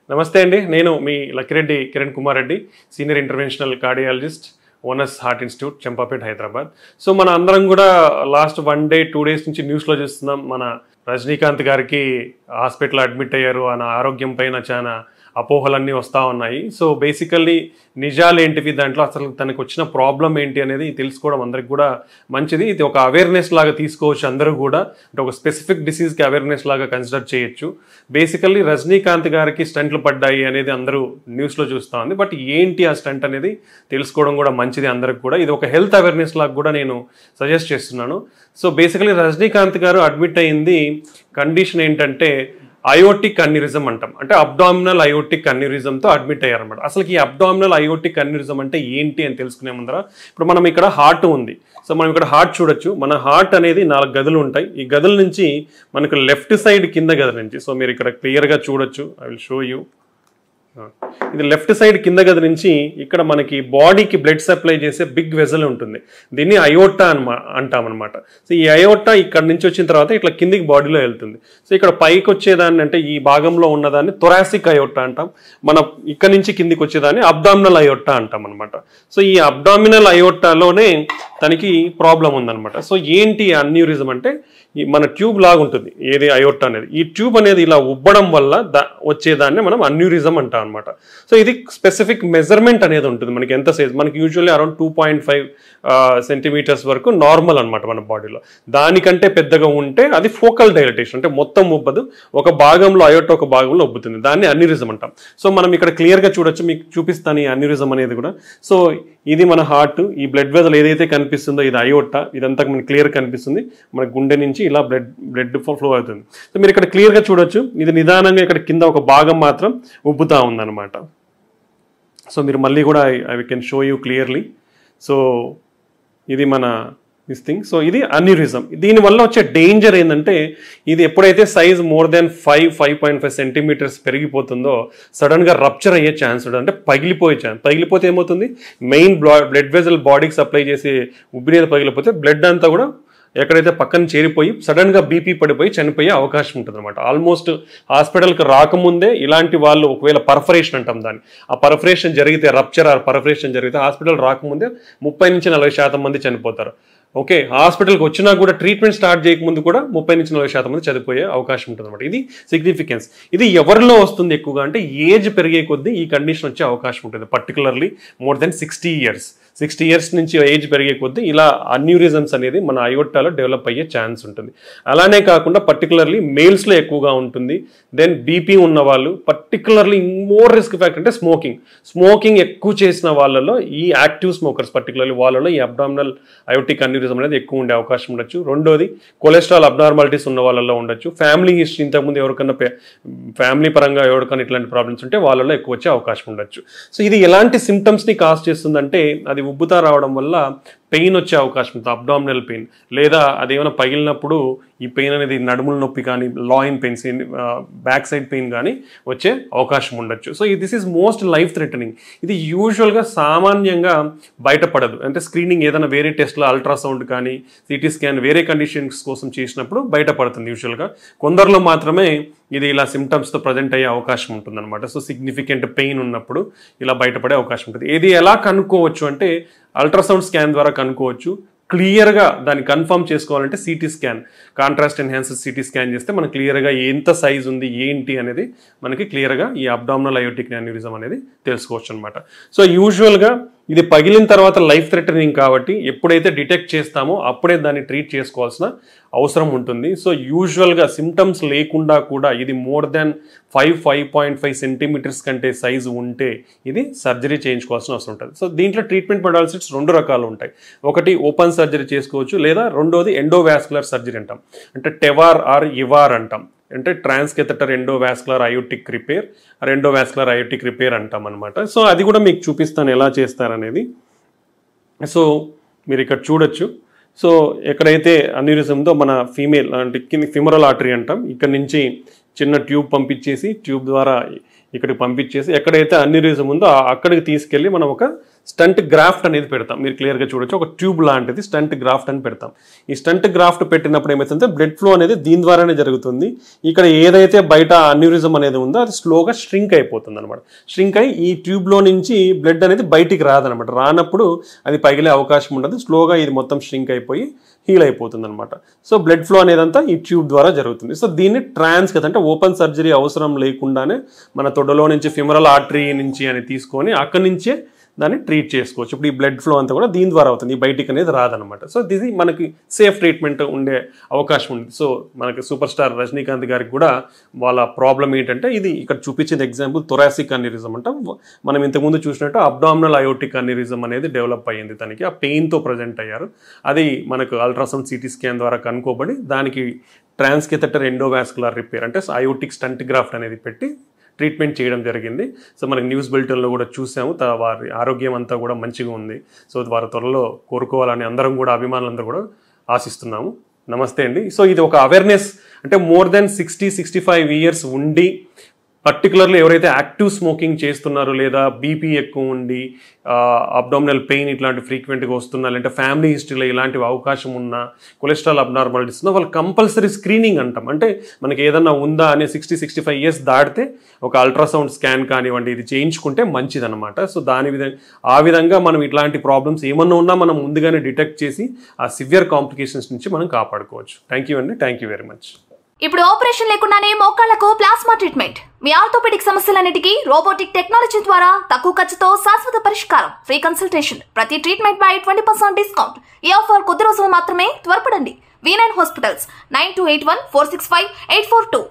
నమస్తే అండి. నేను మీ Lakkireddy Kiran Kumar Reddy, senior interventional cardiologist, Onus heart institute, Champapet, Hyderabad. So మన అందరం కూడా లాస్ట్ 1 day 2 days నుంచి న్యూస్లో చూస్తున్నాం. మన రజనీకాంత్ గారికి హాస్పిటల్ అడ్మిట్ అయ్యారు. ఆయన ఆరోగ్యం పైన చాలా అపోహలన్నీ వస్తూ ఉన్నాయి. సో బేసికల్లీ నిజాలు ఏంటివి, దాంట్లో అసలు తనకు వచ్చిన ప్రాబ్లం ఏంటి అనేది తెలుసుకోవడం అందరికి కూడా మంచిది. ఇది ఒక అవేర్నెస్ లాగా తీసుకోవచ్చు అందరూ కూడా. అంటే ఒక స్పెసిఫిక్ డిసీజ్కి అవేర్నెస్ లాగా కన్సిడర్ చేయొచ్చు. బేసికల్లీ రజనీకాంత్ గారికి స్టంట్లు పడ్డాయి అనేది అందరూ న్యూస్లో చూస్తూ ఉంది. బట్ ఏంటి ఆ స్టంట్ అనేది తెలుసుకోవడం కూడా మంచిది అందరికి కూడా. ఇది ఒక హెల్త్ అవేర్నెస్ లాగా కూడా నేను సజెస్ట్ చేస్తున్నాను. సో బేసికలీ రజనీకాంత్ గారు అడ్మిట్ అయింది కండిషన్ ఏంటంటే అయోటిక్ అన్యూరిజం అంటాం. అంటే అబ్డామినల్ అయోటిక్ అన్యూరిజంతో అడ్మిట్ అయ్యారనమాట. అసలు ఈ అబ్డామినల్ అయోటిక్ అన్యూరిజం అంటే ఏంటి అని తెలుసుకునే ముందర ఇప్పుడు మనం ఇక్కడ హార్ట్ ఉంది. సో మనం ఇక్కడ హార్ట్ చూడొచ్చు. మన హార్ట్ అనేది 4 గదులు ఉంటాయి. ఈ గదుల నుంచి మనకు లెఫ్ట్ సైడ్ కింద గది నుంచి, సో మీరు ఇక్కడ క్లియర్గా చూడొచ్చు. I will show you. ఇది లెఫ్ట్ సైడ్ కింద గది నుంచి ఇక్కడ మనకి బాడీకి బ్లడ్ సప్లై చేసే బిగ్ వెజల్ ఉంటుంది. దీన్ని అయోటా అంటామన్నమాట. సో ఈ అయోటా ఇక్కడ నుంచి వచ్చిన తర్వాత ఇట్లా కిందికి బాడీలో వెళ్తుంది. సో ఇక్కడ పైకి వచ్చేదాన్ని, అంటే ఈ భాగంలో ఉన్నదాన్ని థొరాసిక్ అయోటా అంటాం. మన ఇక్కడ నుంచి కిందికి వచ్చేదాన్ని అబ్డామినల్ అయోటా అంటాం అనమాట. సో ఈ అబ్డామినల్ అయోటాలోనే తనకి ప్రాబ్లం ఉందన్నమాట. సో ఏంటి అన్యూరిజం అంటే మన ట్యూబ్ లాగా ఉంటుంది ఏది అయోటా అనేది. ఈ ట్యూబ్ అనేది ఇలా ఉబ్బడం వల్ల వచ్చేదాన్ని మనం అన్యూరిజం అంటాం అనమాట. సో ఇది స్పెసిఫిక్ మెజర్మెంట్ అనేది ఉంటుంది. మనకి ఎంత సైజ్, మనకి యూజువల్లీ అరౌండ్ 2.5 సెంటీమీటర్స్ వరకు నార్మల్ అనమాట మన బాడీలో. దానికంటే పెద్దగా ఉంటే అది ఫోకల్ డైలటేషన్, అంటే మొత్తం ఉబ్బదు, ఒక భాగంలో అయోటా ఒక భాగంలో ఉబ్బుతుంది. దాన్ని అన్యూరిజం అంటాం. సో మనం ఇక్కడ క్లియర్గా చూడొచ్చు, మీకు చూపిస్తాను ఈ అన్యూరిజం అనేది కూడా. సో ఇది మన హార్ట్, ఈ బ్లడ్ వెజల్ ఏదైతే కనిపిస్తుందో ఇది అయోటా, ఇదంతా మనకి క్లియర్ కనిపిస్తుంది. మన గుండె నుంచి ఇలా బ్లడ్ ఫ్లో అవుతుంది. సో మీరు ఇక్కడ క్లియర్గా చూడొచ్చు, ఇది నిదానంగా ఇక్కడ కింద ఒక భాగం మాత్రం ఉబ్బుతా ఉందన్నమాట. సో మీరు మళ్ళీ కూడా I can show you clearly. So ఇది మన దిస్ థింగ్. సో ఇది అన్యూరిజం. దీనివల్ల వచ్చే డేంజర్ ఏంటంటే ఇది ఎప్పుడైతే సైజ్ మోర్ దెన్ 5.5 సెంటీమీటర్స్ పెరిగిపోతుందో సడన్గా రప్చర్ అయ్యే ఛాన్స్ ఉంటుంది. అంటే పగిలిపోతే ఏమవుతుంది, మెయిన్ బ్లడ్ వెజల్ బాడీకి సప్లై చేసే ఉబ్బినేది పగిలిపోతే బ్లడ్ అంతా కూడా ఎక్కడైతే పక్కన చేరిపోయి సడన్గా బీపీ పడిపోయి చనిపోయే అవకాశం ఉంటుంది అనమాట. ఆల్మోస్ట్ హాస్పిటల్కి రాకముందే ఇలాంటి వాళ్ళు ఒకవేళ పర్ఫరేషన్ అంటాం దాన్ని, ఆ పర్ఫరేషన్ జరిగితే, రప్చర్ ఆర్ పర్ఫరేషన్ జరిగితే హాస్పిటల్ రాకముందే 30-40% మంది చనిపోతారు. ఓకే, హాస్పిటల్కి వచ్చినా కూడా ట్రీట్మెంట్ స్టార్ట్ చేయకముందు కూడా 30-40% మంది చనిపోయే అవకాశం ఉంటుంది అనమాట. ఇది సిగ్నిఫికెన్స్. ఇది ఎవరిలో వస్తుంది ఎక్కువగా అంటే ఏజ్ పెరిగే కొద్దీ ఈ కండిషన్ వచ్చే అవకాశం ఉంటుంది. పర్టికులర్లీ మోర్ దెన్ 60 years నుంచి ఏజ్ పెరిగే కొద్దీ ఇలా అన్యూరిజమ్స్ అనేది మన అయోటాలో డెవలప్ అయ్యే ఛాన్స్ ఉంటుంది. అలానే కాకుండా పర్టికులర్లీ మేల్స్లో ఎక్కువగా ఉంటుంది. దెన్ బీపీ ఉన్న వాళ్ళు, పర్టికులర్లీ మోర్ రిస్క్ ఫ్యాక్టర్ అంటే స్మోకింగ్ ఎక్కువ చేసిన వాళ్ళలో, ఈ యాక్టివ్ స్మోకర్స్ పర్టికులర్లీ వాళ్ళలో ఈ అబ్డామినల్ అయోటిక్ అన్యూరిజం అనేది ఎక్కువ ఉండే అవకాశం ఉండొచ్చు. రెండోది కొలెస్ట్రాల్ అబ్నార్మాలిటీస్ ఉన్న వాళ్ళలో ఉండొచ్చు. ఫ్యామిలీ హిస్టరీ, ఇంతకుముందు ఎవరికన్నా ఫ్యామిలీ పరంగా ఎవరికైనా ఇట్లాంటి ప్రాబ్లమ్స్ ఉంటే వాళ్ళలో ఎక్కువ వచ్చే అవకాశం ఉండొచ్చు. సో ఇది ఎలాంటి సిమ్టమ్స్ని కాజ్ చేస్తుందంటే అది ఉబ్బుతా రావడం వల్ల పెయిన్ వచ్చే అవకాశం ఉంటుంది, అబ్డామినల్ పెయిన్, లేదా అదేమైనా పగిలినప్పుడు ఈ పెయిన్ అనేది నడుముల నొప్పి కానీ, Lyon pains, back side pain కానీ వచ్చే అవకాశం ఉండొచ్చు. So this is most life threatening. ఇది యూజువల్గా సామాన్యంగా బయటపడదు. అంటే స్క్రీనింగ్ ఏదైనా వేరే టెస్ట్లో అల్ట్రాసౌండ్ కానీ, సిటీ స్కాన్ వేరే కండిషన్స్ కోసం చేసినప్పుడు బయటపడుతుంది యూజువల్గా. కొందరిలో మాత్రమే ఇది ఇలా సిమ్టమ్స్తో ప్రజెంట్ అయ్యే అవకాశం ఉంటుంది అనమాట. సో సిగ్నిఫికెంట్ పెయిన్ ఉన్నప్పుడు ఇలా బయటపడే అవకాశం ఉంటుంది. ఇది ఎలా కనుక్కోవచ్చు అంటే అల్ట్రాసౌండ్ స్కాన్ ద్వారా కనుక్కోవచ్చు. క్లియర్గా దాన్ని కన్ఫర్మ్ చేసుకోవాలంటే CT scan, contrast enhanced CT scan చేస్తే మనకు క్లియర్గా ఎంత సైజ్ ఉంది ఏంటి అనేది మనకి క్లియర్గా ఈ అబ్డామినల్ అయోటిక్ అన్యూరిజం అనేది తెలుసుకోవచ్చు అనమాట. సో యూజువల్గా ఇది పగిలిన తర్వాత లైఫ్ థ్రెటనింగ్ కాబట్టి ఎప్పుడైతే డిటెక్ట్ చేస్తామో అప్పుడే దాన్ని ట్రీట్ చేసుకోవాల్సిన అవసరం ఉంటుంది. సో యూజువల్గా సిమ్టమ్స్ లేకుండా కూడా ఇది మోర్ దెన్ 5.5 సెంటీమీటర్స్ కంటే సైజు ఉంటే ఇది సర్జరీ చేయించుకోవాల్సిన అవసరం ఉంటుంది. సో దీంట్లో ట్రీట్మెంట్ మొడాలిటీస్ 2 రకాలు ఉంటాయి. ఒకటి ఓపెన్ సర్జరీ చేసుకోవచ్చు, లేదా రెండోది ఎండోవాస్కులర్ సర్జరీ అంటాం. అంటే టెవార్ ఆర్ ఇవార్ అంటాం. అంటే transcatheter endovascular aortic repair, endovascular aortic repair అంటాం అనమాట. సో అది కూడా మీకు చూపిస్తాను ఎలా చేస్తారనేది. సో మీరు ఇక్కడ చూడొచ్చు. సో ఎక్కడైతే అన్యూరిజంతో మన ఫీమేల్ అంటే కింద ఫిమరల్ ఆర్టరీ అంటాం, ఇక్కడ నుంచి చిన్న ట్యూబ్ పంపించేసి ట్యూబ్ ద్వారా ఇక్కడికి పంపించేసి ఎక్కడైతే అన్యూరిజం ఉందో అక్కడికి తీసుకెళ్ళి మనం ఒక స్టంట్ గ్రాఫ్ట్ అనేది పెడతాం. మీరు క్లియర్గా చూడొచ్చు, ఒక ట్యూబ్ లాంటిది స్టంట్ గ్రాఫ్ట్ అని పెడతాం. ఈ స్టంట్ గ్రాఫ్ట్ పెట్టినప్పుడు ఏమవుతుందంటే బ్లడ్ ఫ్లో అనేది దీని ద్వారానే జరుగుతుంది. ఇక్కడ ఏదైతే బయట అన్యూరిజం అనేది ఉందో అది స్లోగా స్ట్రింక్ అయిపోతుంది అనమాట. స్ట్రింక్ అయ్యి ఈ ట్యూబ్లో నుంచి బ్లడ్ అనేది బయటికి రాదనమాట. రానప్పుడు అది పగిలే అవకాశం ఉండదు. స్లోగా ఇది మొత్తం స్ట్రింక్ అయిపోయి హీల్ అయిపోతుంది అనమాట. సో బ్లడ్ ఫ్లో అనేదంతా ఈ ట్యూబ్ ద్వారా జరుగుతుంది. సో దీన్ని ట్రాన్స్ కదా, అంటే ఓపెన్ సర్జరీ అవసరం లేకుండానే మన తొడలో నుంచి ఫిమరల్ ఆర్టరీ నుంచి అని తీసుకొని అక్కడి నుంచే దాన్ని ట్రీట్ చేసుకోవచ్చు. ఇప్పుడు ఈ బ్లడ్ ఫ్లో అంతా కూడా దీని ద్వారా అవుతుంది, ఈ బయటికి అనేది రాదనమాట. సో ఇది మనకి సేఫ్ ట్రీట్మెంట్ ఉండే అవకాశం ఉంది. సో మనకి సూపర్ స్టార్ రజనీకాంత్ గారికి కూడా వాళ్ళ ప్రాబ్లం ఏంటంటే ఇది ఇక్కడ చూపించిన ఎగ్జాంపుల్ థొరాసిక్ అన్యూరిజం అంట. మనం ఇంతకుముందు చూసినట్టు అబ్డామినల్ అయోటిక్ అన్యూరిజం అనేది డెవలప్ అయ్యింది తనకి, ఆ పెయిన్తో ప్రజెంట్ అయ్యారు. అది మనకు అల్ట్రాసౌండ్ సిటీ స్కాన్ ద్వారా కనుక్కోబడి దానికి ట్రాన్స్కెథెటర్ ఎండోవాస్కులర్ రిపేర్ అంటే అయోటిక్ స్టంట్ గ్రాఫ్ట్ అనేది పెట్టి ట్రీట్మెంట్ చేయడం జరిగింది. సో మనకి న్యూస్ బులెటిన్లో కూడా చూసాము, వారి ఆరోగ్యం అంతా కూడా మంచిగా ఉంది. సో వారి త్వరలో కోరుకోవాలని అందరం కూడా అభిమానులందరూ కూడా ఆశిస్తున్నాము. నమస్తే అండి. సో ఇది ఒక అవేర్నెస్, అంటే మోర్ దెన్ 60-65 ఇయర్స్ ఉండి పర్టికులర్లీ ఎవరైతే యాక్టివ్ స్మోకింగ్ చేస్తున్నారో లేదా బీపీ ఎక్కువ ఉండి అబ్డామినల్ పెయిన్ ఇట్లాంటి ఫ్రీక్వెంట్గా వస్తున్నా, లేదంటే ఫ్యామిలీ హిస్టరీలో ఇలాంటి అవకాశం ఉన్నా, కొలెస్ట్రాల్ అబ్నార్మాలిటీస్ ఉన్నా వాళ్ళు కంపల్సరీ స్క్రీనింగ్ అంటాం. అంటే మనకి ఏదన్నా ఉందా అనే 60-65 ఇయర్స్ దాటితే ఒక అల్ట్రాసౌండ్ స్కాన్ కానివ్వండి ఇది చేయించుకుంటే మంచిదన్నమాట. సో ఆ విధంగా మనం ఇట్లాంటి ప్రాబ్లమ్స్ ఏమన్నా ఉన్నా మనం ముందుగానే డిటెక్ట్ చేసి ఆ సివియర్ కాంప్లికేషన్స్ నుంచి మనం కాపాడుకోవచ్చు. థ్యాంక్ యూ అండి, థ్యాంక్ యూ వెరీ మచ్. ఇప్పుడు ఆపరేషన్ లేకుండానే మోకాళ్లకు ప్లాస్మా ట్రీట్మెంట్. మీ ఆర్థోపెడిక్ సమస్యలన్నిటికీ రోబోటిక్ టెక్నాలజీ ద్వారా తక్కువ ఖర్చుతో శాశ్వత పరిష్కారం. Free consultation. ప్రతి ట్రీట్మెంట్ పై 20% డిస్కౌంట్. ఈ ఆఫర్ కొద్ది రోజులు మాత్రమే. త్వరపడండి. V9 hospitals 9281465842.